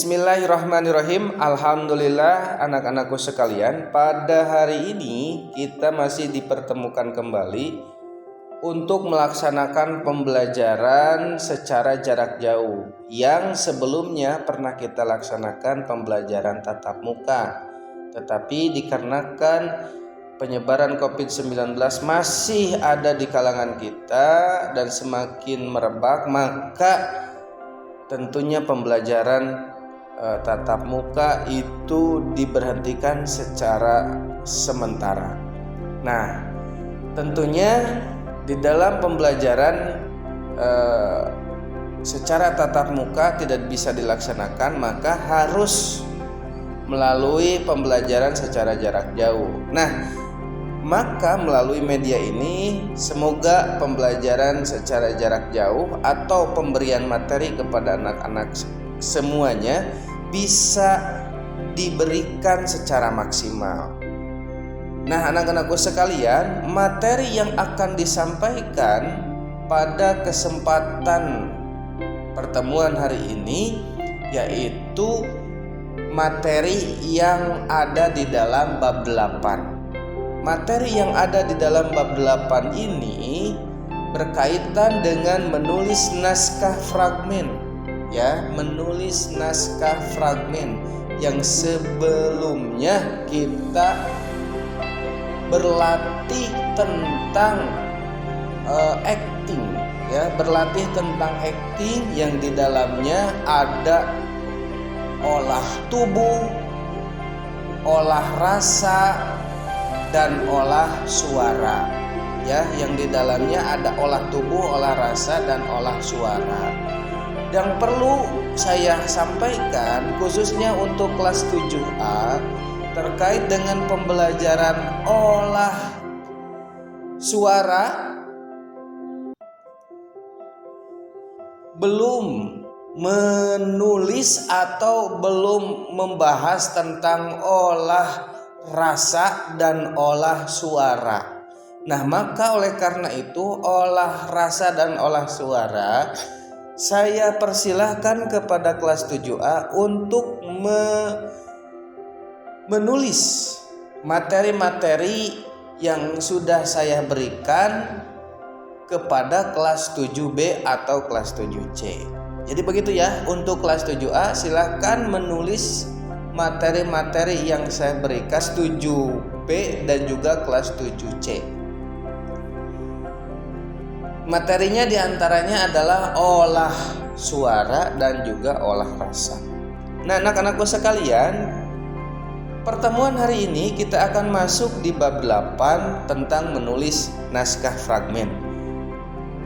Bismillahirrahmanirrahim. Alhamdulillah anak-anakku sekalian, pada hari ini kita masih dipertemukan kembali untuk melaksanakan pembelajaran secara jarak jauh yang sebelumnya pernah kita laksanakan pembelajaran tatap muka. Tetapi dikarenakan penyebaran COVID-19 masih ada di kalangan kita dan semakin merebak, maka tentunya pembelajaran tatap muka itu diberhentikan secara sementara. Nah, tentunya di dalam pembelajaran secara tatap muka tidak bisa dilaksanakan, maka harus melalui pembelajaran secara jarak jauh. Nah, maka melalui media ini semoga pembelajaran secara jarak jauh atau pemberian materi kepada anak-anak semuanya bisa diberikan secara maksimal. Nah, anak-anakku sekalian, materi yang akan disampaikan pada kesempatan pertemuan hari ini yaitu materi yang ada di dalam bab 8. Materi yang ada di dalam bab 8 ini berkaitan dengan menulis naskah fragmen, menulis naskah fragmen yang sebelumnya kita berlatih tentang acting, berlatih tentang acting yang di dalamnya ada olah tubuh, olah rasa, dan olah suara, yang di dalamnya ada olah tubuh, olah rasa, dan olah suara. Yang perlu saya sampaikan khususnya untuk kelas 7A terkait dengan pembelajaran olah suara, belum menulis atau belum membahas tentang olah rasa dan olah suara. Nah, maka oleh karena itu olah rasa dan olah suara saya persilahkan kepada kelas 7A untuk menulis materi-materi yang sudah saya berikan kepada kelas 7B atau kelas 7C. Jadi begitu ya, untuk kelas 7A silahkan menulis materi-materi yang saya berikan 7B dan juga kelas 7C. Materinya diantaranya adalah olah suara dan juga olah rasa. Nah, anak-anakku sekalian, pertemuan hari ini kita akan masuk di bab 8 tentang menulis naskah fragmen.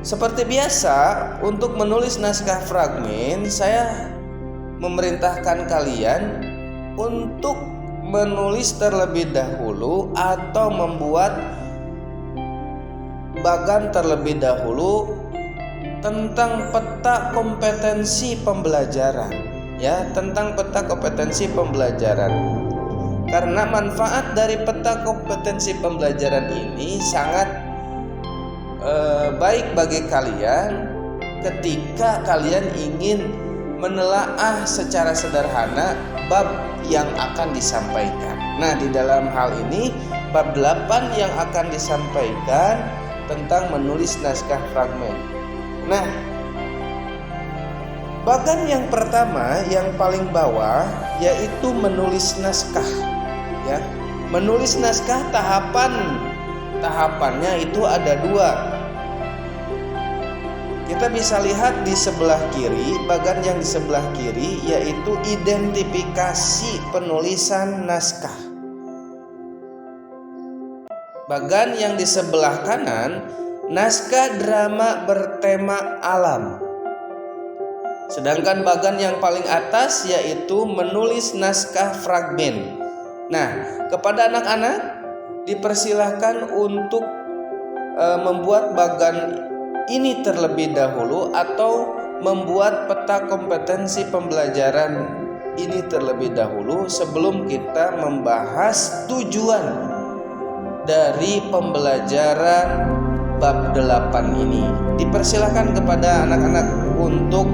Seperti biasa, untuk menulis naskah fragmen saya memerintahkan kalian untuk menulis terlebih dahulu atau membuat bagan terlebih dahulu tentang peta kompetensi pembelajaran, tentang peta kompetensi pembelajaran. Karena manfaat dari peta kompetensi pembelajaran ini sangat baik bagi kalian ketika kalian ingin menelaah secara sederhana bab yang akan disampaikan. Nah, di dalam hal ini bab 8 yang akan disampaikan tentang menulis naskah fragmen. Nah, bagan yang pertama yang paling bawah yaitu menulis naskah. Menulis naskah tahapannya itu ada 2. Kita bisa lihat di sebelah kiri, bagan yang di sebelah kiri yaitu identifikasi penulisan naskah. Bagan yang di sebelah kanan, naskah drama bertema alam. Sedangkan bagan yang paling atas yaitu menulis naskah fragmen. Nah, kepada anak-anak dipersilahkan untuk membuat bagan ini terlebih dahulu atau membuat peta kompetensi pembelajaran ini terlebih dahulu sebelum kita membahas tujuan dari pembelajaran bab 8 ini. Dipersilakan kepada anak-anak untuk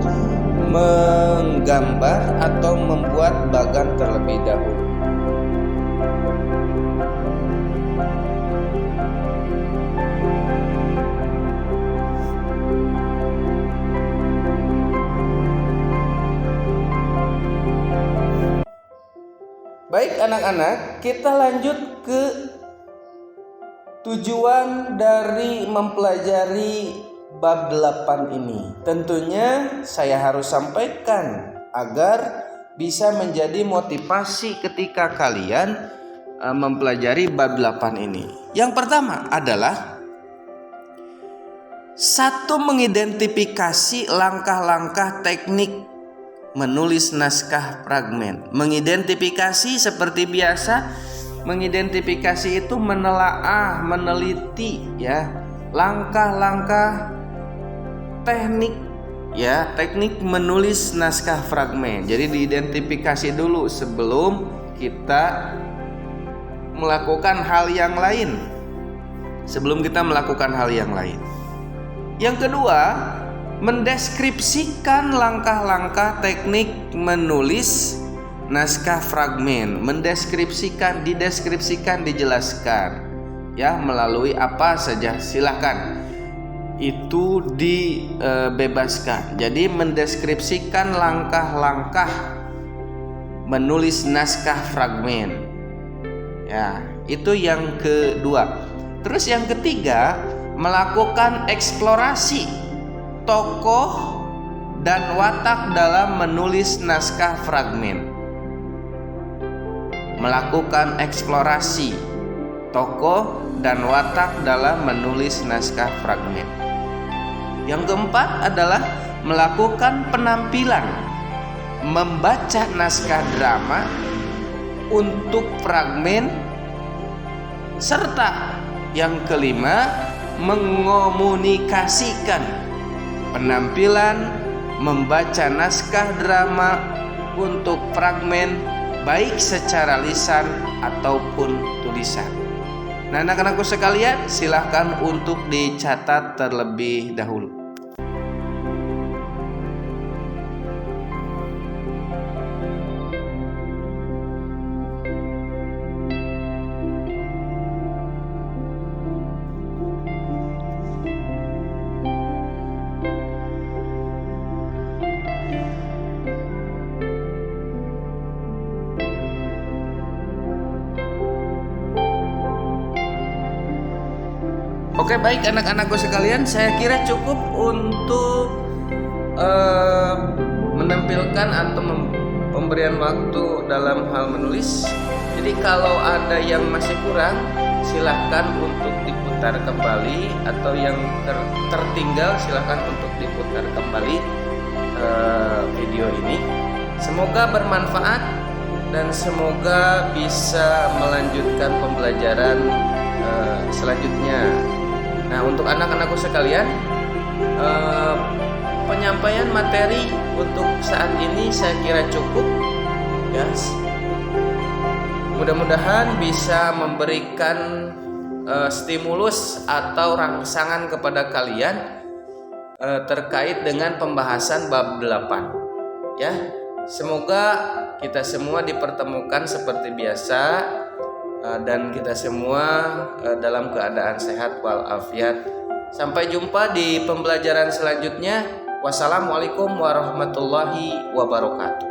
menggambar atau membuat bagan terlebih dahulu. Baik anak-anak, kita lanjut ke tujuan dari mempelajari bab 8 ini. Tentunya saya harus sampaikan agar bisa menjadi motivasi ketika kalian mempelajari bab 8 ini. Yang pertama adalah mengidentifikasi langkah-langkah teknik menulis naskah fragmen. Mengidentifikasi seperti biasa, mengidentifikasi itu menelaah, meneliti ya, langkah-langkah teknik ya, teknik menulis naskah fragmen. Jadi diidentifikasi dulu sebelum kita melakukan hal yang lain. Yang kedua, mendeskripsikan langkah-langkah teknik menulis naskah fragmen. Mendeskripsikan, dideskripsikan, dijelaskan ya, melalui apa saja silahkan, itu dibebaskan. Jadi mendeskripsikan langkah-langkah menulis naskah fragmen ya, itu yang kedua. Terus yang ketiga, melakukan eksplorasi tokoh dan watak dalam menulis naskah fragmen. Melakukan eksplorasi tokoh dan watak dalam menulis naskah fragmen. Yang keempat adalah melakukan penampilan membaca naskah drama untuk fragmen, serta yang kelima, mengomunikasikan penampilan membaca naskah drama untuk fragmen baik secara lisan ataupun tulisan. Nah, anak-anakku sekalian, silahkan untuk dicatat terlebih dahulu. Oke, baik anak-anakku sekalian, saya kira cukup untuk menampilkan atau pemberian waktu dalam hal menulis. Jadi kalau ada yang masih kurang, silahkan untuk diputar kembali, atau yang tertinggal silahkan untuk diputar kembali video ini. Semoga bermanfaat dan semoga bisa melanjutkan pembelajaran selanjutnya. Nah, untuk anak-anakku sekalian, penyampaian materi untuk saat ini saya kira cukup ya. Mudah-mudahan bisa memberikan stimulus atau rangsangan kepada kalian terkait dengan pembahasan bab 8 ya. Semoga kita semua dipertemukan seperti biasa dan kita semua dalam keadaan sehat walafiat. Sampai jumpa di pembelajaran selanjutnya. Wassalamualaikum warahmatullahi wabarakatuh.